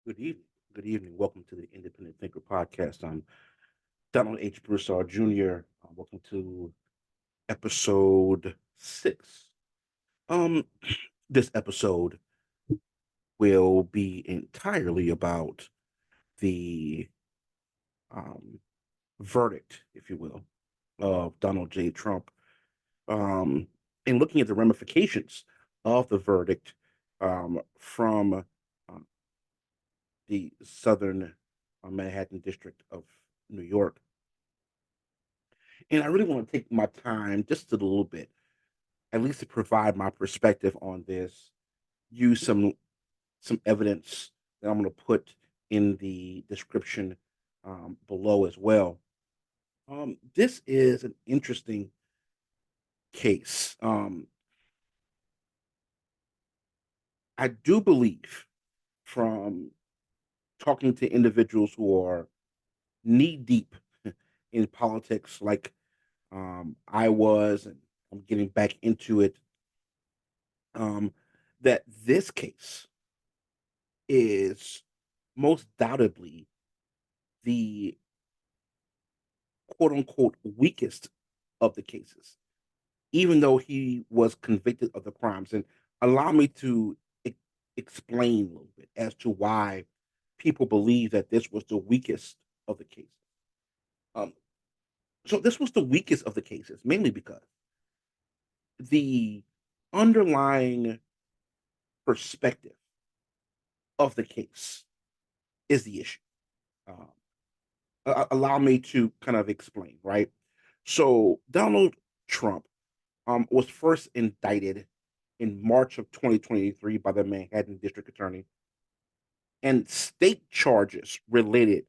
Good evening. Good evening. Welcome to the Independent Thinker Podcast. I'm Donald H. Broussard Jr. Welcome to episode 6. Um, this episode will be entirely about the um, verdict, if you will, of Donald J. Trump, um, and looking at the ramifications of the verdict from the Southern Manhattan District of New York. And I really want to take my time just a little bit, at least to provide my perspective on this, use some evidence that I'm going to put in the description below as well. This is an interesting case. I do believe from talking to individuals who are knee deep in politics, like I was, and I'm getting back into it, um, that this case is most doubtably the quote unquote weakest of the cases, even though he was convicted of the crimes. And allow me to e- explain a little bit as to why people believe that this was the weakest of the cases. Um, so, this was the weakest of the cases, mainly because the underlying perspective of the case is the issue. Um, Allow me to kind of explain, right? So Donald Trump was first indicted in March of 2023 by the Manhattan District Attorney, and state charges related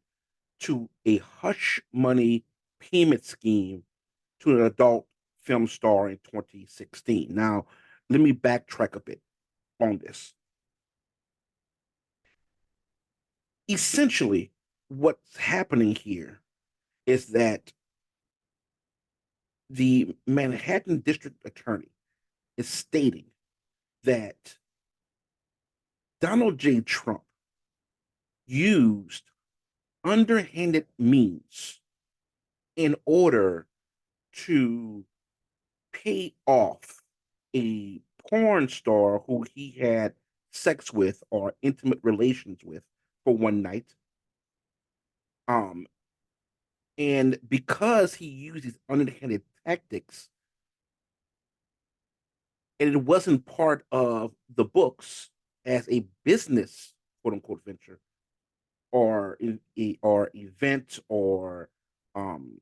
to a hush money payment scheme to an adult film star in 2016. Now, let me backtrack a bit on this. Essentially, what's happening here is that the Manhattan District Attorney is stating that Donald J. Trump used underhanded means in order to pay off a porn star who he had sex with or intimate relations with for one night. Um, and because he used these underhanded tactics, and it wasn't part of the books as a business quote unquote venture or or event or um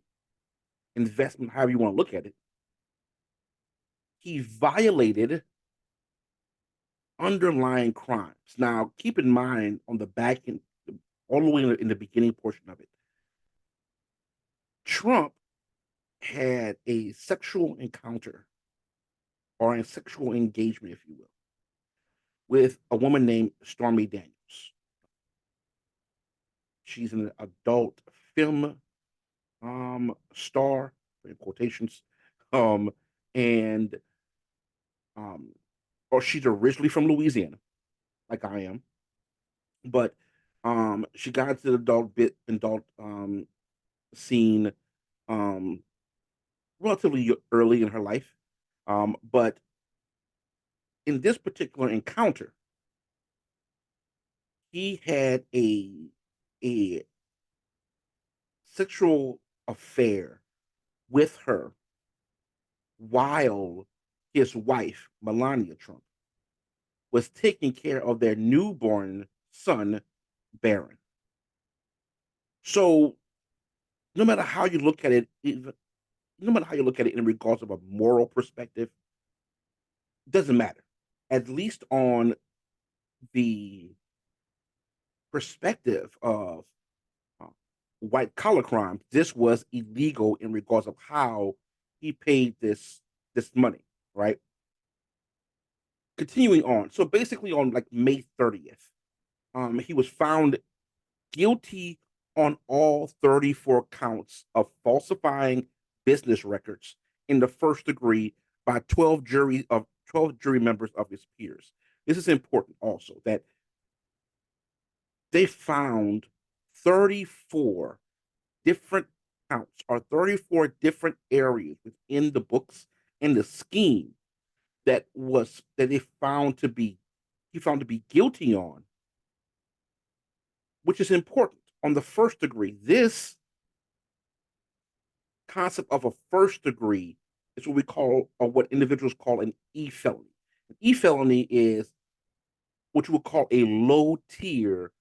investment, however you want to look at it, he violated underlying crimes. Now, keep in mind on the back end, all the way in the beginning portion of it, Trump had a sexual encounter or a sexual engagement, if you will, with a woman named Stormy Daniels. She's an adult film star, in quotations, um, and um, or she's originally from Louisiana, like I am, but she got into the adult scene um relatively early in her life. But in this particular encounter, he had a sexual affair with her while his wife, Melania Trump, was taking care of their newborn son, Barron. So no matter how you look at it, no matter how you look at it in regards of a moral perspective, it doesn't matter. At least on the perspective of uh, white collar crime, this was illegal in regards of how he paid this money, right? Continuing on, so basically on like May 30th, he was found guilty on all 34 counts of falsifying business records in the first degree by 12 jury members of his peers. This is important also that They found 34 different counts or 34 different areas within the books and the scheme that they found to be he found to be guilty on, which is important. On the first degree, this concept of a first degree is what we call, or what individuals call, an E felony. An E felony is what you would call a low tier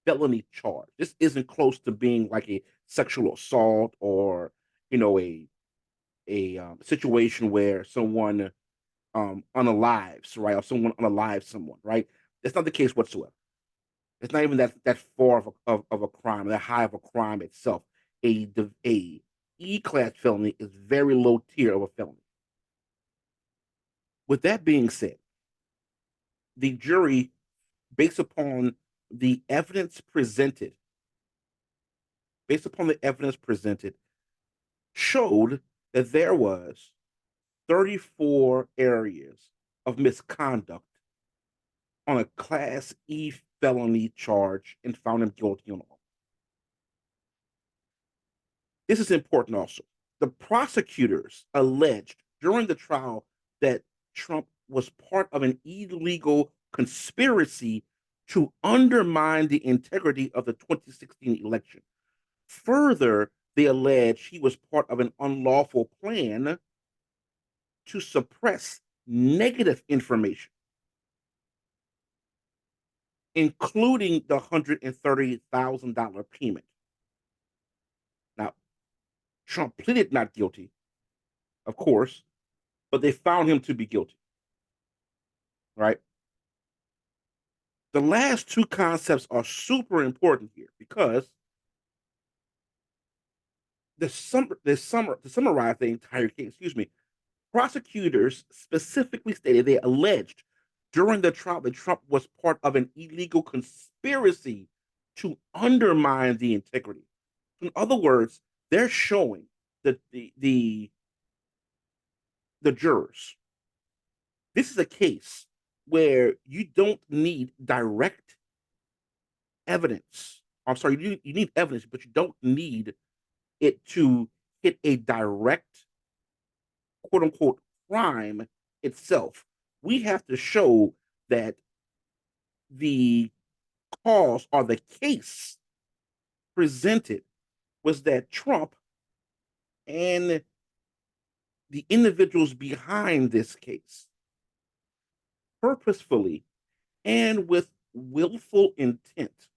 felony charge. This isn't close to being like a sexual assault or, a situation where someone unalives, right, or someone unalives someone, right. That's not the case whatsoever. It's not even that far of a crime, that high of a crime itself. A E class felony is very low tier of a felony. With that being said, the jury, based upon the evidence presented, based upon the evidence presented, showed that there was 34 areas of misconduct on a Class E felony charge and found him guilty on all. This is important also. The prosecutors alleged during the trial that Trump was part of an illegal conspiracy to undermine the integrity of the 2016 election. Further, they allege he was part of an unlawful plan to suppress negative information, including the $130,000 payment. Now, Trump pleaded not guilty, of course, but they found him to be guilty, right? The last two concepts are super important here because to summarize the entire case, excuse me, prosecutors specifically stated they alleged during the trial that Trump was part of an illegal conspiracy to undermine the integrity. In other words, they're showing that the jurors, this is a case where you don't need direct evidence. I'm sorry, you need evidence, but you don't need it to hit a direct, quote unquote, crime itself. We have to show that the cause or the case presented was that Trump and the individuals behind this case purposefully and with willful intent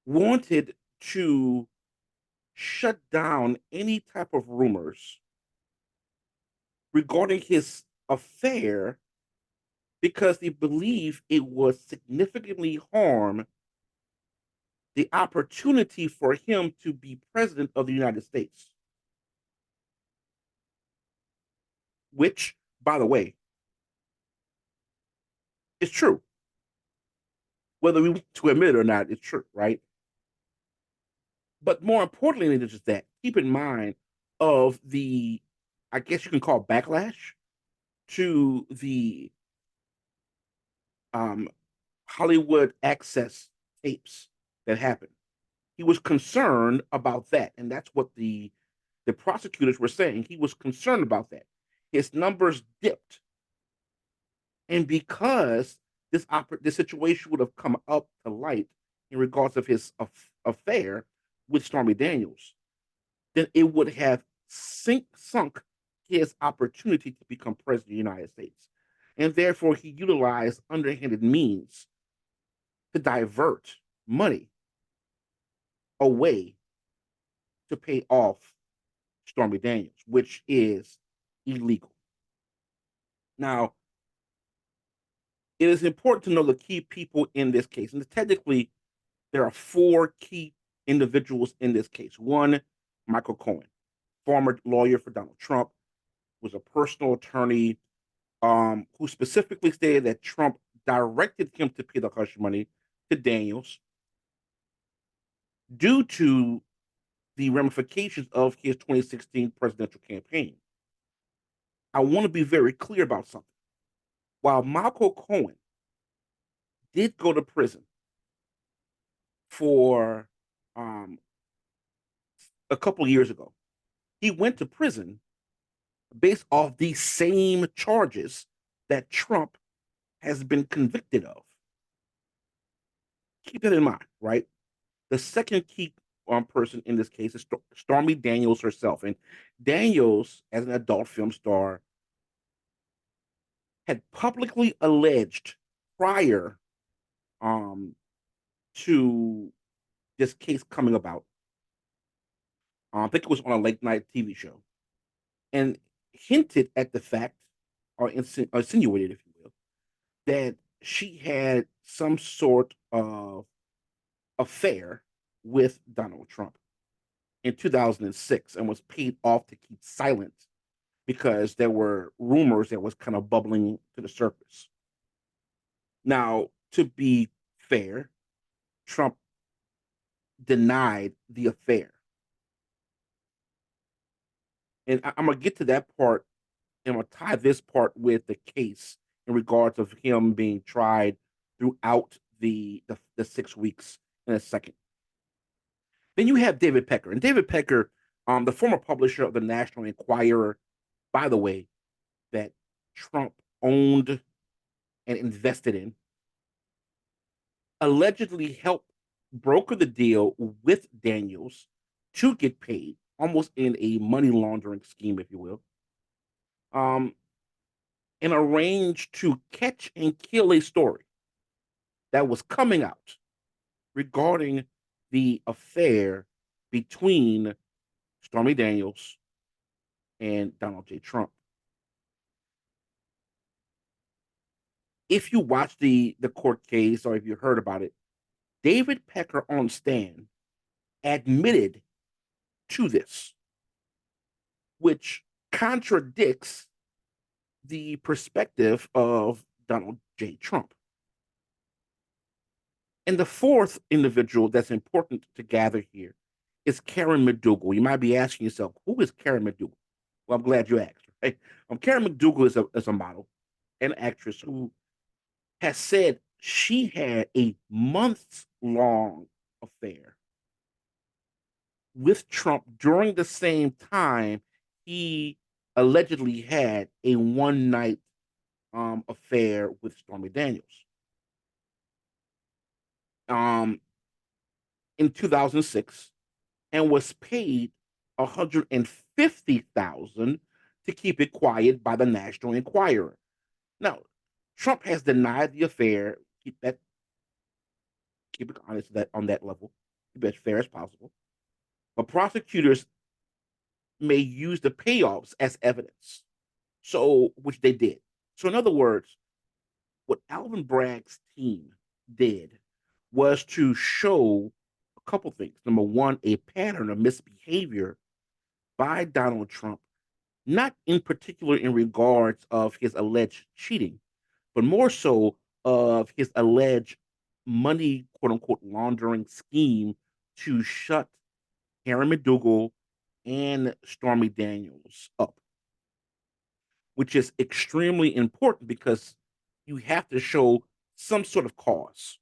wanted to shut down any type of rumors regarding his affair because they believe it would significantly harm the opportunity for him to be president of the United States. Which, by the way, is true. Whether we want to admit it or not, it's true, right? But more importantly than just that, keep in mind of the, I guess you can call, backlash to the um, Hollywood access tapes that happened. He was concerned about that, and that's what the prosecutors were saying. He was concerned about that. His numbers dipped, and because this situation would have come up to light in regards of his affair with Stormy Daniels, then it would have sunk his opportunity to become president of the United States. And therefore, he utilized underhanded means to divert money away to pay off Stormy Daniels, which is illegal. Now, it is important to know the key people in this case. And technically, there are four key individuals in this case. One, Michael Cohen, former lawyer for Donald Trump, was a personal attorney who specifically stated that Trump directed him to pay the hush money to Daniels due to the ramifications of his 2016 presidential campaign. I want to be very clear about something. While Michael Cohen did go to prison for um, a couple years ago. He went to prison based off these same charges that Trump has been convicted of. Keep that in mind, right? The second key person in this case is Stormy Daniels herself. And Daniels, as an adult film star, had publicly alleged prior um, to this case coming about. I think it was on a late night TV show, and hinted at the fact, or insinuated, if you will, that she had some sort of affair with Donald Trump in 2006 and was paid off to keep silent because there were rumors that was kind of bubbling to the surface. Now, to be fair, Trump denied the affair. And I'm going to get to that part and I'm going to tie this part with the case in regards of him being tried throughout the 6 weeks in a second. Then you have David Pecker. And David Pecker, the former publisher of the National Enquirer, by the way, that Trump owned and invested in, allegedly helped broker the deal with Daniels to get paid, almost in a money laundering scheme, if you will, um, and arranged to catch and kill a story that was coming out regarding the affair between Stormy Daniels and Donald J. Trump. If you watch the court case or if you heard about it, David Pecker on stand admitted to this, which contradicts the perspective of Donald J. Trump. And the fourth individual that's important to gather here is Karen McDougal. You might be asking yourself, who is Karen McDougal? Well, I'm glad you asked. Right? Karen McDougal is a model, an actress who has said she had a months long affair with Trump during the same time he allegedly had a one night affair with Stormy Daniels. Um, in 2006, and was paid 150,000 to keep it quiet by the National Enquirer. Now, Trump has denied the affair. Keep it honest that on that level, keep it as fair as possible. But prosecutors may use the payoffs as evidence. So, which they did. So, in other words, what Alvin Bragg's team did was to show a couple things. Number one, a pattern of misbehavior by Donald Trump, not in particular in regards of his alleged cheating, but more so of his alleged money, quote unquote, laundering scheme to shut Karen McDougal and Stormy Daniels up, which is extremely important because you have to show some sort of cause.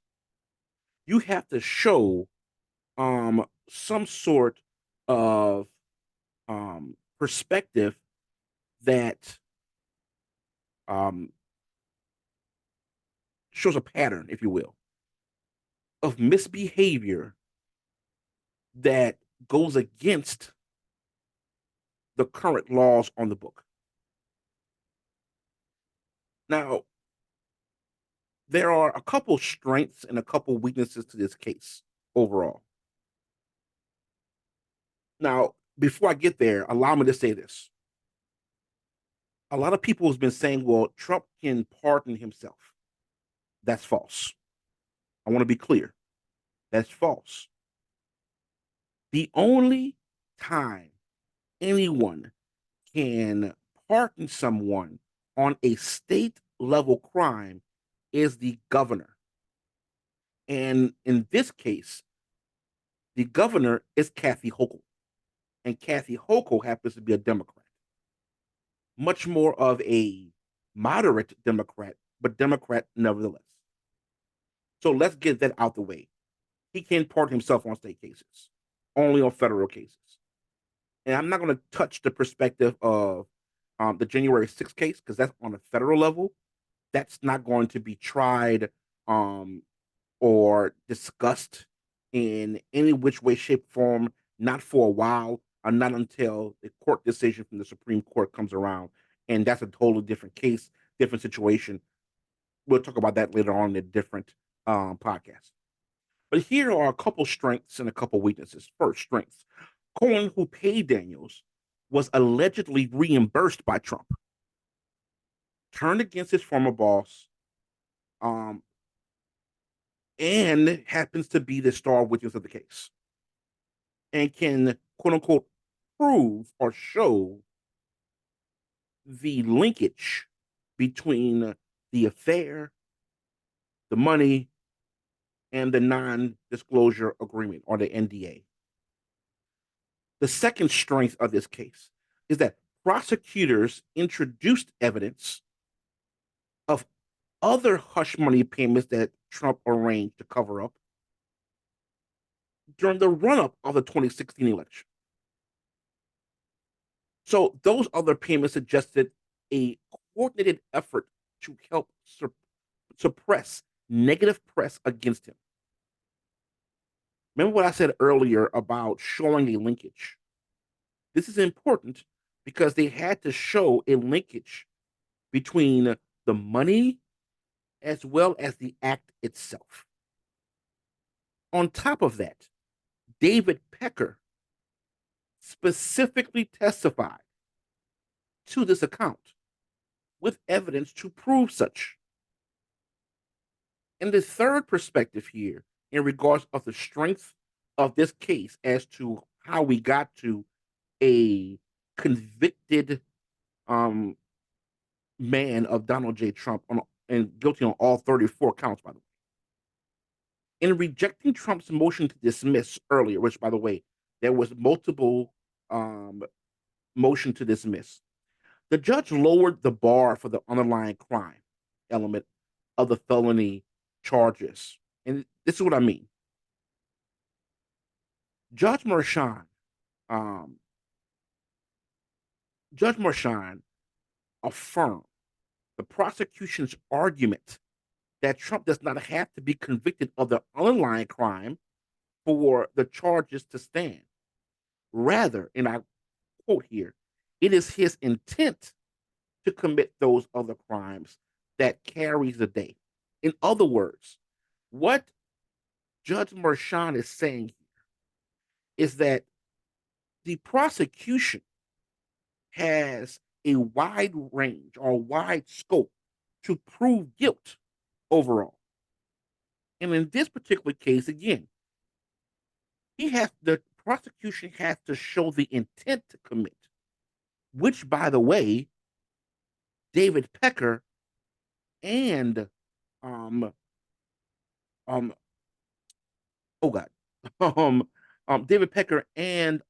You have to show some sort of perspective that um, shows a pattern, if you will, of misbehavior that goes against the current laws on the book. Now, there are a couple strengths and a couple weaknesses to this case overall. Now, before I get there, allow me to say this. A lot of people have been saying, well, Trump can pardon himself. That's false. I want to be clear. That's false. The only time anyone can pardon someone on a state level crime is the governor. And in this case, the governor is Kathy Hochul. And Kathy Hochul happens to be a Democrat, much more of a moderate Democrat, but Democrat nevertheless. So let's get that out the way. He can't pardon himself on state cases, only on federal cases. And I'm not going to touch the perspective of the January 6th case because that's on a federal level. That's not going to be tried um, or discussed in any which way, shape, form, not for a while, or not until the court decision from the Supreme Court comes around. And that's a totally different case, different situation. We'll talk about that later on in a different podcast. But here are a couple strengths and a couple weaknesses. First, strengths. Cohen, who paid Daniels, was allegedly reimbursed by Trump, turned against his former boss, um, and happens to be the star witness of the case and can, quote unquote, prove or show the linkage between the affair, the money, and the non disclosure agreement or the NDA. The second strength of this case is that prosecutors introduced evidence of other hush money payments that Trump arranged to cover up during the run up of the 2016 election. So those other payments suggested a coordinated effort to help suppress negative press against him. Remember what I said earlier about showing a linkage? This is important because they had to show a linkage between the money as well as the act itself. On top of that, David Pecker specifically testified to this account with evidence to prove such. And the third perspective here, in regards of the strength of this case as to how we got to a convicted um, man of Donald J. Trump and guilty on all 34 counts, by the way. In rejecting Trump's motion to dismiss earlier, which, by the way, there was multiple um, motion to dismiss, the judge lowered the bar for the underlying crime element of the felony charges. And this is what I mean. Judge Merchan, um, Judge Merchan affirmed the prosecution's argument that Trump does not have to be convicted of the underlying crime for the charges to stand. Rather, and I quote here, it is his intent to commit those other crimes that carries the day. In other words, what Judge Merchan is saying here is that the prosecution has a wide range or wide scope to prove guilt overall. And in this particular case, again, the prosecution has to show the intent to commit, which, by the way, David Pecker and um um oh god David Pecker and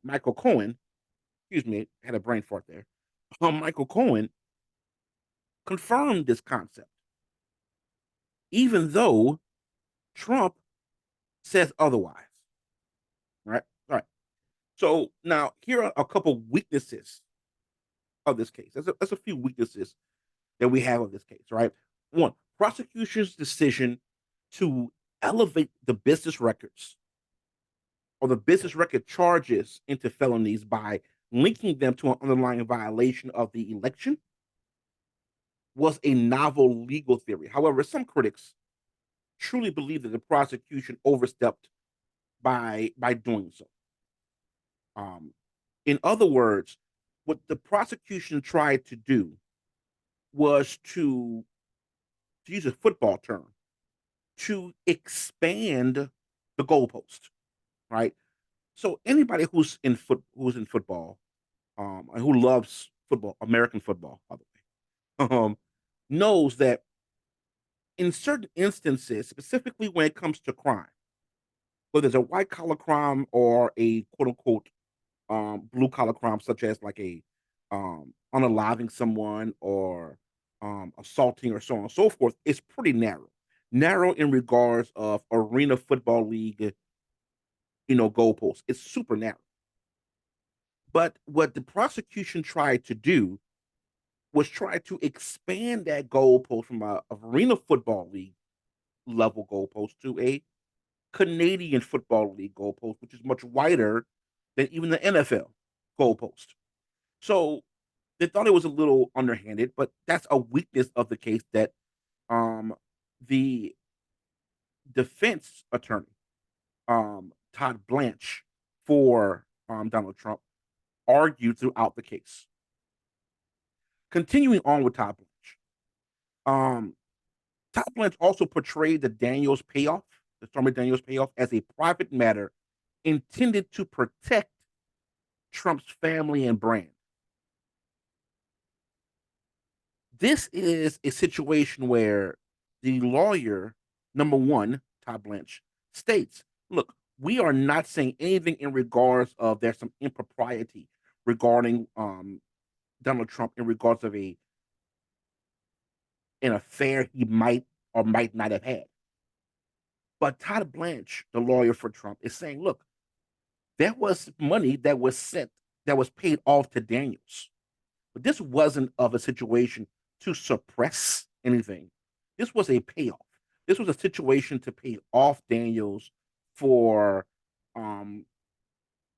Michael Cohen, excuse me, had a brain fart there. Michael Cohen confirmed this concept, even though Trump says otherwise. Right? All right. So now here are a couple weaknesses of this case. That's a few weaknesses that we have of this case, right? One, prosecution's decision to elevate the business records or the business record charges into felonies by linking them to an underlying violation of the election was a novel legal theory. However, some critics truly believe that the prosecution overstepped by doing so. Um, in other words, what the prosecution tried to do was to use a football term, to expand the goalpost, right? So anybody who's in football, and who loves football, American football, by the way, knows that in certain instances, specifically when it comes to crime, whether it's a white collar crime or a quote unquote blue collar crime, such as like a unaliving someone or assaulting or so on and so forth, it's pretty narrow. narrow in regards of arena football league, goalposts. It's super narrow. But what the prosecution tried to do was try to expand that goalpost from a arena football league level goalpost to a Canadian Football League goalpost, which is much wider than even the NFL goalpost. So they thought it was a little underhanded, but that's a weakness of the case that the defense attorney, Todd Blanche, for Donald Trump, argued throughout the case. Continuing on with um, Todd Blanche also portrayed the Stormy Daniels payoff, as a private matter intended to protect Trump's family and brand. This is a situation where the lawyer, number one, Todd Blanche, states, look, we are not saying anything in regards of there's some impropriety regarding Donald Trump in regards of an affair he might or might not have had. But Todd Blanche, the lawyer for Trump, is saying, look, there was money that was sent, that was paid off to Daniels. But this wasn't of a situation to suppress anything. This was a payoff. This was a situation to pay off Daniels for um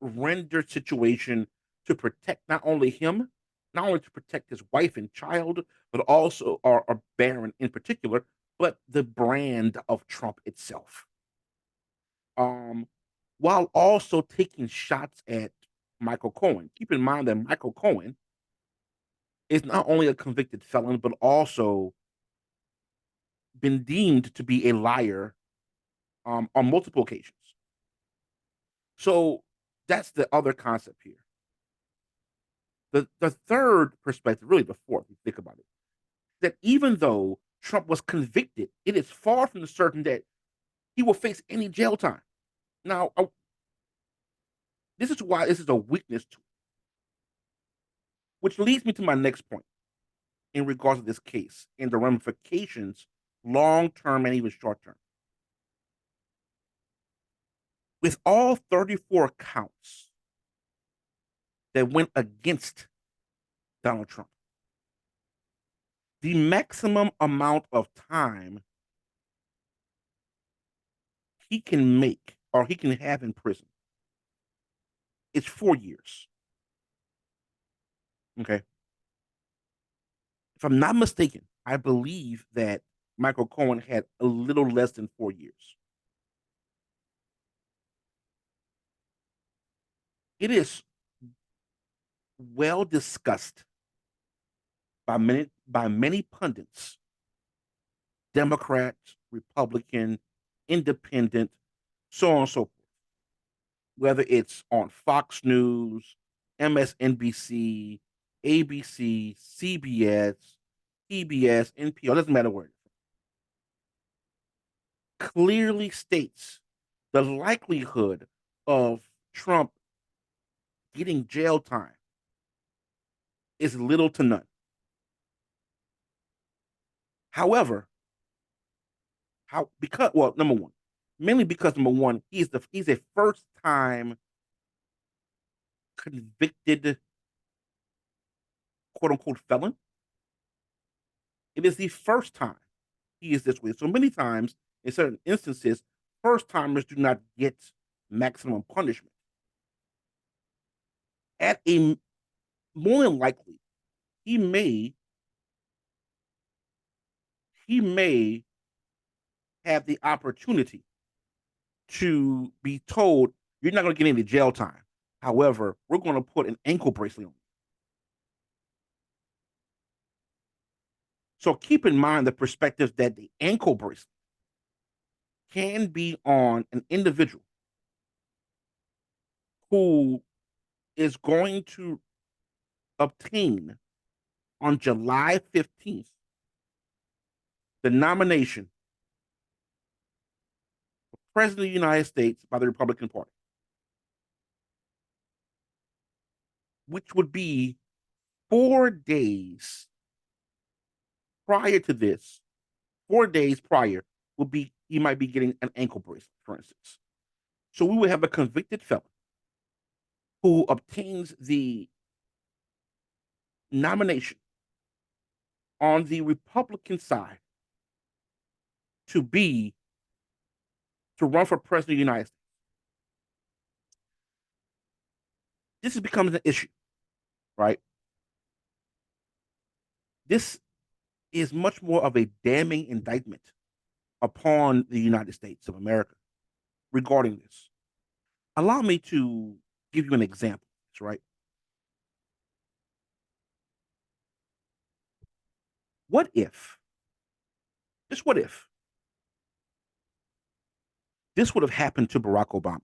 rendered situation to protect not only him, not only to protect his wife and child, but also or Barron in particular, but the brand of Trump itself. Um, while also taking shots at Michael Cohen. Keep in mind that Michael Cohen is not only a convicted felon, but also been deemed to be a liar on multiple occasions. So that's the other concept here. The third perspective, really the fourth, if you think about it, that even though Trump was convicted, it is far from certain that he will face any jail time. Now, this is why this is a weakness to it, which leads me to my next point in regards to this case and the ramifications, long term and even short term. With all 34 counts that went against Donald Trump, the maximum amount of time he can make or he can have in prison is 4 years. Okay. If I'm not mistaken, I believe that Michael Cohen had a little less than 4 years. It is well discussed by many pundits, Democrats, Republican, Independent, so on and so forth. Whether it's on Fox News, MSNBC, ABC, CBS, PBS, NPR, doesn't matter where, clearly states the likelihood of Trump getting jail time is little to none. However, number one, mainly because number one, he's a first time convicted quote unquote felon. It is the first time he is this way. So many times, in certain instances, first timers do not get maximum punishment. At a more than likely, he may he may have the opportunity to be told you're not going to get any jail time. However, we're going to put an ankle bracelet on you. So keep in mind the perspective that the ankle bracelet can be on an individual who is going to obtain on July 15th the nomination for President of the United States by the Republican Party, which would be 4 days prior to this, 4 days prior would be he might be getting an ankle bracelet, for instance. So we would have a convicted felon who obtains the nomination on the Republican side to be to run for president of the United States. This becomes an issue, right? This is much more of a damning indictment upon the United States of America regarding this. Allow me to give you an example, right? What if, just what if, this would have happened to Barack Obama?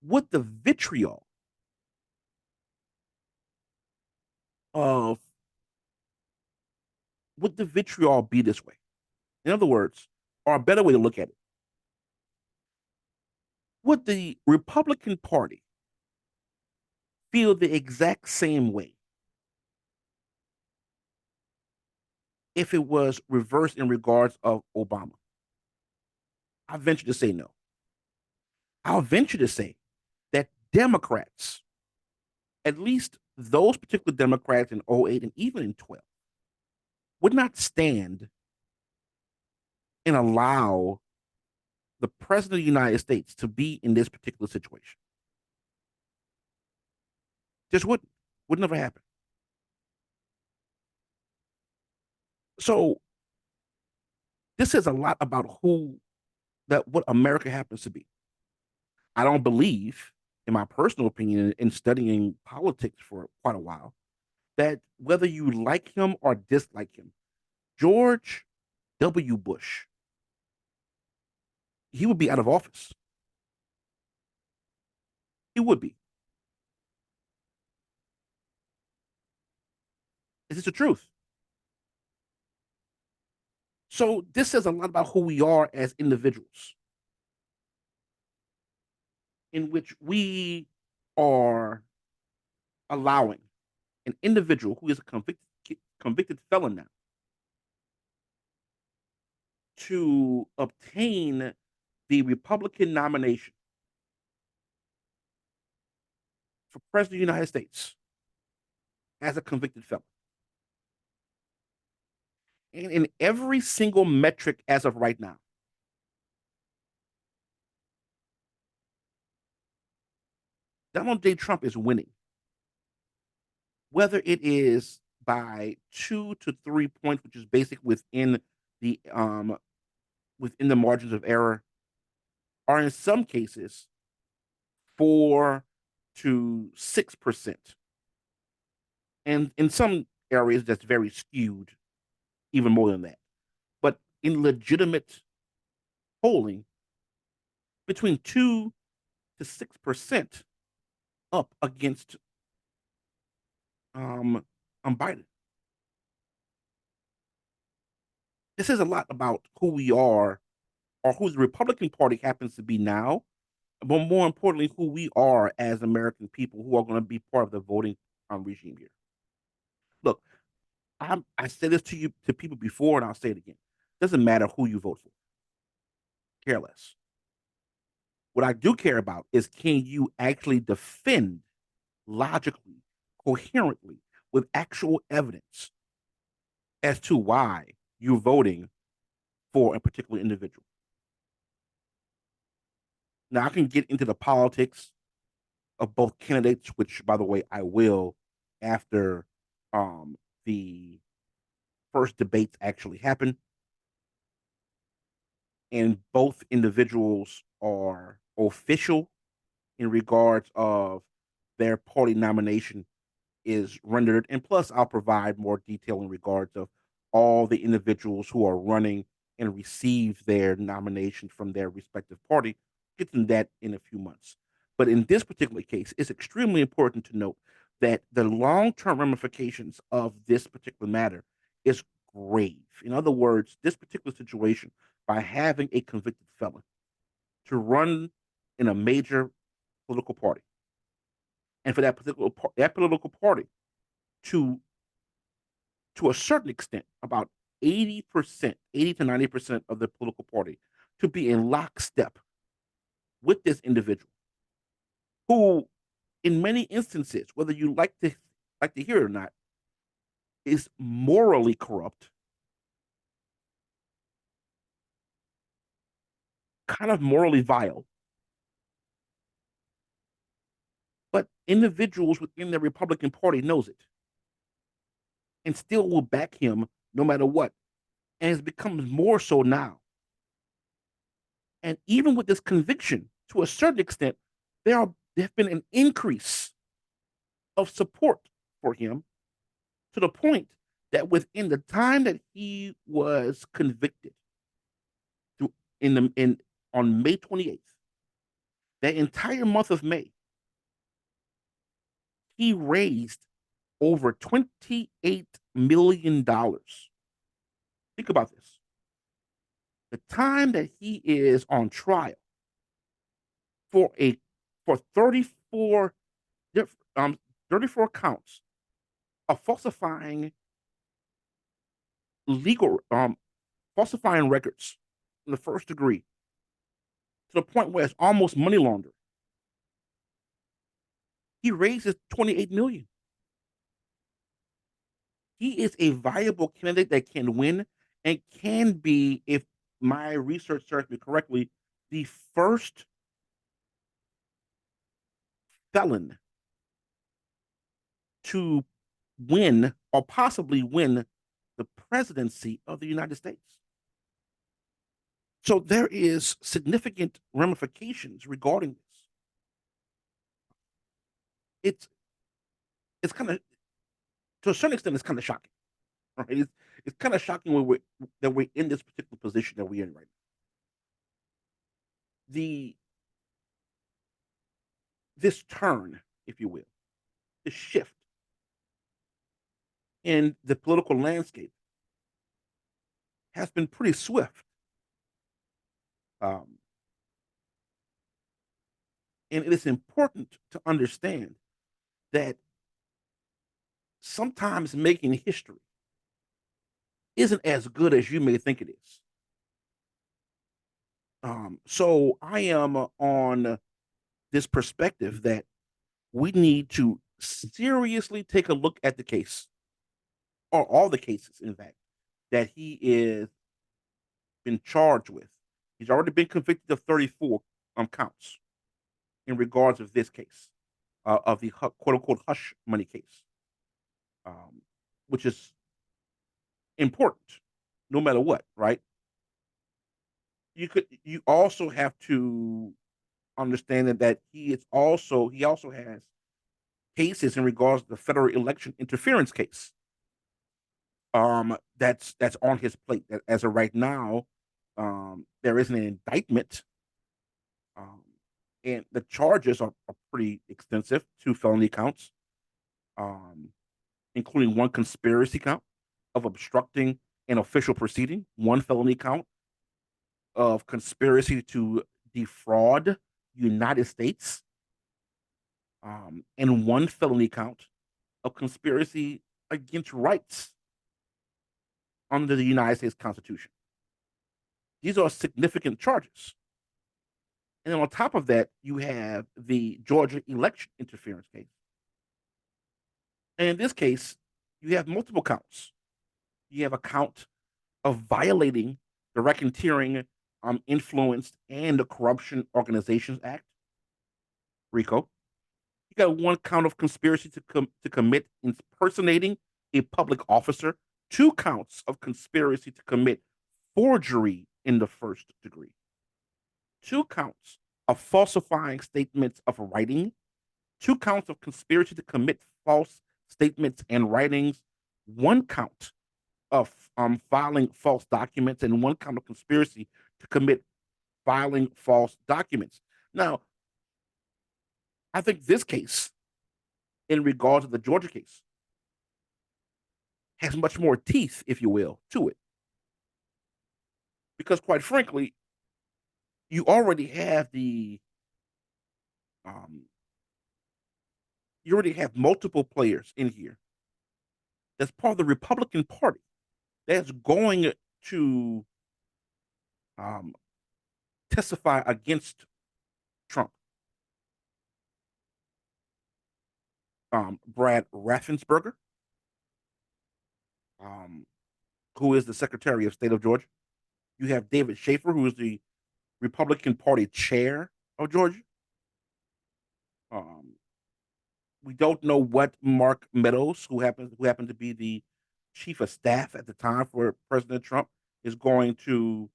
Would the vitriol of would the vitriol be this way? In other words, or a better way to look at it, would the Republican Party feel the exact same way if it was reversed in regards of Obama? I venture to say no. I'll venture to say that Democrats, at least those particular Democrats in '08 and even in 12, would not stand and allow the president of the United States to be in this particular situation. Just would never happen. So this says a lot about who that what America happens to be. I don't believe, in my personal opinion, in studying politics for quite a while, that whether you like him or dislike him, George W. Bush, he would be out of office. He would be. Is this the truth? So this says a lot about who we are as individuals, in which we are allowing an individual who is a convicted felon now to obtain the Republican nomination for president of the United States as a convicted felon. And in every single metric as of right now, Donald J. Trump is winning, whether it is by 2 to 3 points, which is basic the within the margins of error, or in some cases 4 to 6%, and in some areas that's very skewed, even more than that. But in legitimate polling, between 2 to 6% up against Biden. This says a lot about who we are, or who the Republican Party happens to be now, but more importantly, who we are as American people who are going to be part of the voting regime here. Look, I said this to people before, and I'll say it again. Doesn't matter who you vote for. Care less. What I do care about is, can you actually defend logically, coherently, with actual evidence as to why you're voting for a particular individual. Now, I can get into the politics of both candidates, which, by the way, I will after the first debates actually happen. And both individuals are official in regards of their party nomination is rendered. And plus, I'll provide more detail in regards of all the individuals who are running and receive their nomination from their respective party. Get to that in a few months. But in this particular case, it's extremely important to note that the long-term ramifications of this particular matter is grave. In other words, this particular situation, by having a convicted felon to run in a major political party, and for that political party to to a certain extent, about 80%, 80 to 90% of the political party to be in lockstep with this individual who, in many instances, whether you like to hear it or not, is morally corrupt, kind of morally vile, but individuals within the Republican Party knows it and still will back him no matter what. And it becomes more so now. And even with this conviction, to a certain extent, there have been an increase of support for him to the point that within the time that he was convicted in the in on May 28th, that entire month of May, he raised over $28 million. Think about this. The time that he is on trial for a for 34 counts of legal falsifying records in the first degree to the point where it's almost money laundering. He raises 28 million. He is a viable candidate that can win and can be, if my research serves me correctly, the first felon to win or possibly win the presidency of the United States. So there is significant ramifications regarding this. It's it's kind of, to a certain extent, it's kind of shocking, right? It's kind of shocking that we're in this particular position that we're in right now. The This turn, if you will, this shift in the political landscape has been pretty swift. Um, and it is important to understand that sometimes making history isn't as good as you may think it is. So I am on this perspective that we need to seriously take a look at the case, or all the cases, in fact, that he is been charged with. He's already been convicted of 34 counts in regards of this case, of the quote unquote hush money case, um, which is important no matter what, right? You also have to understand that he also has cases in regards to the federal election interference case. That's on his plate. That as of right now, there is an indictment, um, and the charges are pretty extensive. Two felony counts, um, including one conspiracy count of obstructing an official proceeding, one felony count of conspiracy to defraud the United States, and one felony count of conspiracy against rights under the United States Constitution. These are significant charges. And then on top of that, you have the Georgia election interference case. And in this case, you have multiple counts. You have a count of violating the Racketeering, Influenced, and the Corruption Organizations Act, RICO. You got one count of conspiracy to commit impersonating a public officer, two counts of conspiracy to commit forgery in the first degree, two counts of falsifying statements of writing, two counts of conspiracy to commit false statements and writings, one count of filing false documents, and one count of conspiracy to commit filing false documents. Now, I think this case, in regards to the Georgia case, has much more teeth, if you will, to it. Because quite frankly, you already have um, you already have multiple players in here that's part of the Republican Party that's going to um, testify against Trump. Brad Raffensperger, um, who is the Secretary of State of Georgia. You have David Schaefer, who is the Republican Party chair of Georgia. Um, we don't know what Mark Meadows, who happened to be the chief of staff at the time for President Trump, is going to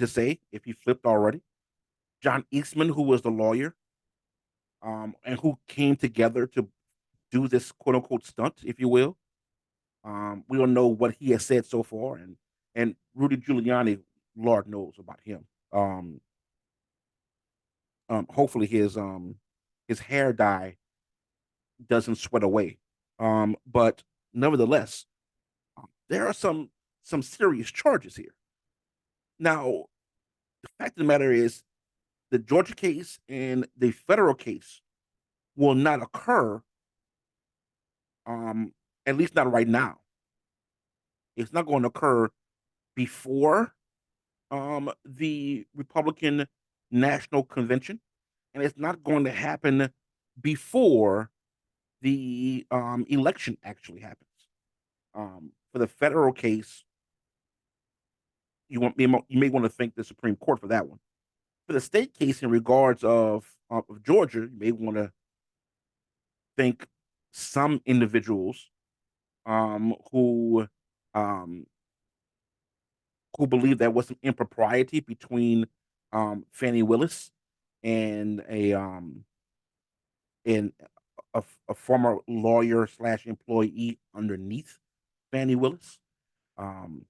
say if he flipped already. John Eastman, who was the lawyer, and who came together to do this quote unquote stunt, if you will. We don't know what he has said so far, and Rudy Giuliani, Lord knows about him. Hopefully his hair dye doesn't sweat away. But nevertheless, there are some serious charges here. Now, the fact of the matter is, the Georgia case and the federal case will not occur, um, at least not right now. It's not going to occur before the Republican National Convention, and it's not going to happen before the election actually happens. For the federal case, you may want to thank the Supreme Court for that one. For the state case, in regards of Georgia, you may want to thank some individuals um, who um, who believe there was some impropriety between Fannie Willis and and a former lawyer slash employee underneath Fannie Willis. Um,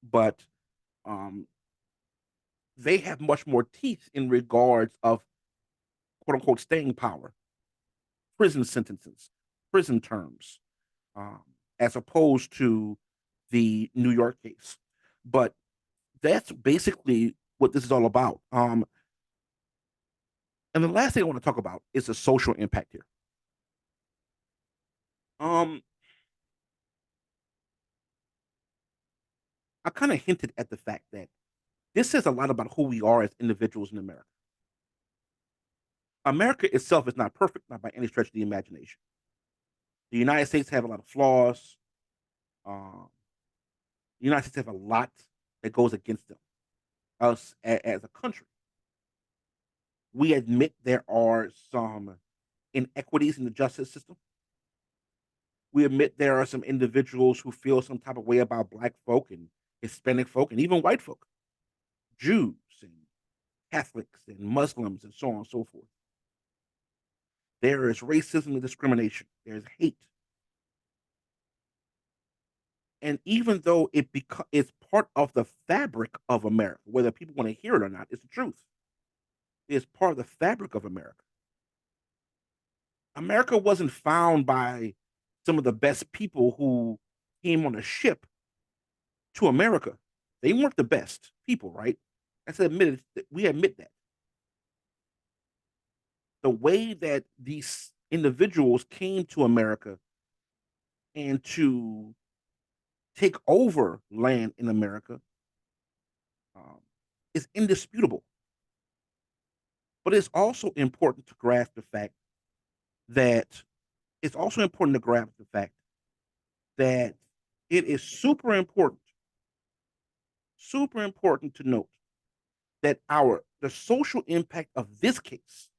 but um, they have much more teeth in regards of quote unquote staying power, prison sentences, prison terms, um, as opposed to the New York case. But that's basically what this is all about. And the last thing I want to talk about is the social impact here. Um, I kind of hinted at the fact that this says a lot about who we are as individuals in America. America itself is not perfect, not by any stretch of the imagination. The United States have a lot of flaws. Um, the United States have a lot that goes against them. Us as a country, we admit there are some inequities in the justice system. We admit there are some individuals who feel some type of way about black folk and Hispanic folk and even white folk, Jews and Catholics and Muslims and so on and so forth. There is racism and discrimination. There's hate. And even though it's part of the fabric of America, whether people want to hear it or not, it's the truth. It's part of the fabric of America. America wasn't found by some of the best people who came on a ship to America. They weren't the best people, right? That's admitted. We admit that. The way that these individuals came to America and to take over land in America um, is indisputable. But it's also important to grasp the fact that it's also important to grasp the fact that it is super important to note that our the social impact of this case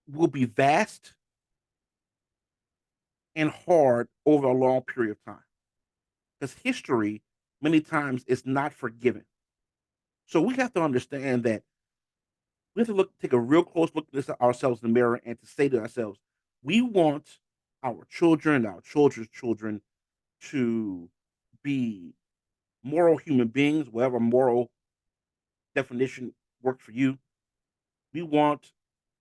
will be vast and hard over a long period of time. Because history, many times, is not forgiven. So we have to understand that we have to take a real close look at this ourselves in the mirror and to say to ourselves, we want our children, our children's children to be moral human beings, whatever moral definition works for you. We want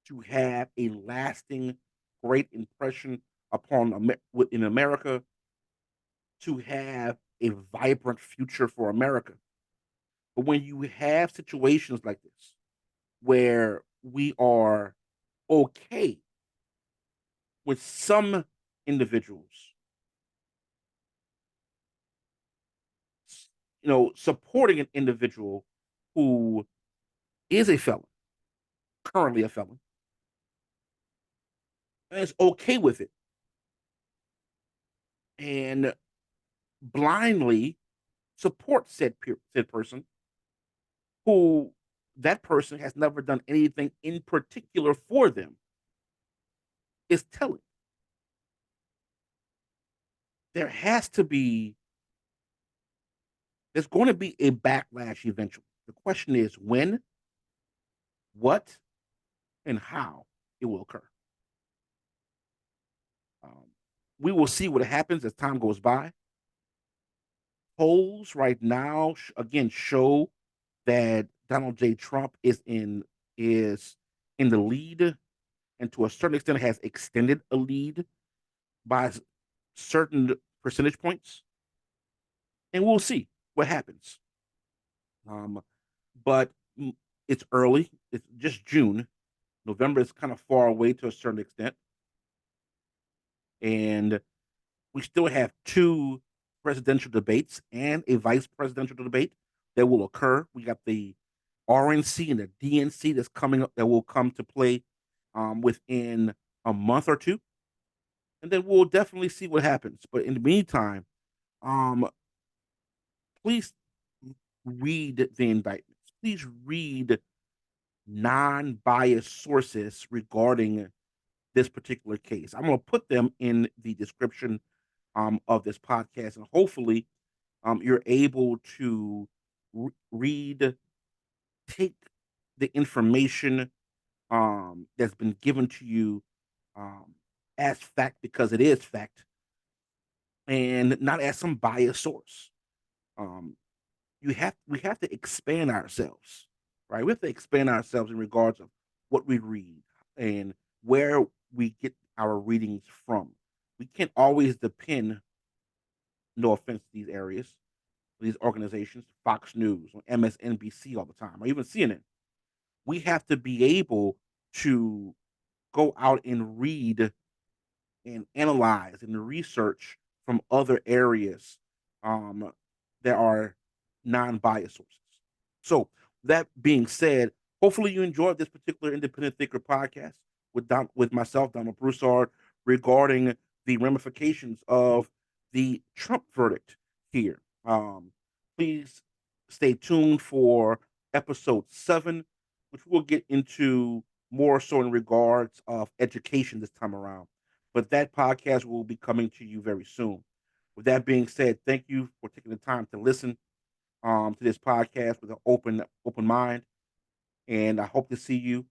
to have a lasting, great impression upon in America, to have a vibrant future for America. But when you have situations like this, where we are okay with some individuals, supporting an individual who is a felon, currently a felon, and is okay with it, and blindly support said person who that person has never done anything in particular for them is telling. There has to be there's going to be a backlash eventually. The question is when, what, and how it will occur. Um, we will see what happens as time goes by. Polls right now again show that Donald J. Trump is in the lead, and to a certain extent has extended a lead by certain percentage points, and we'll see what happens. Um, but it's early; it's just June. November is kind of far away to a certain extent, and we still have two presidential debates and a vice presidential debate that will occur. We got the RNC and the DNC that's coming up that will come to play within a month or two, and then we'll definitely see what happens. But in the meantime, um, please read the indictments. Please read non-biased sources regarding this particular case. I'm going to put them in the description of this podcast, and hopefully, you're able to read, take the information that's been given to you um, as fact because it is fact, and not as some biased source. Um, we have to expand ourselves, right? We have to expand ourselves in regards of what we read and where we get our readings from. We can't always depend, no offense to these areas, these organizations, Fox News, on MSNBC all the time, or even CNN. We have to be able to go out and read and analyze and research from other areas um, that are non-biased sources. So that being said, hopefully you enjoyed this particular Independent Thinker podcast with myself, Donald Broussard, regarding the ramifications of the Trump verdict here. Please stay tuned for episode 7, which we'll get into more so in regards of education this time around. But that podcast will be coming to you very soon. With that being said, thank you for taking the time to listen to this podcast with an open mind, and I hope to see you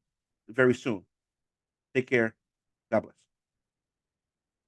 very soon. Take care. God bless.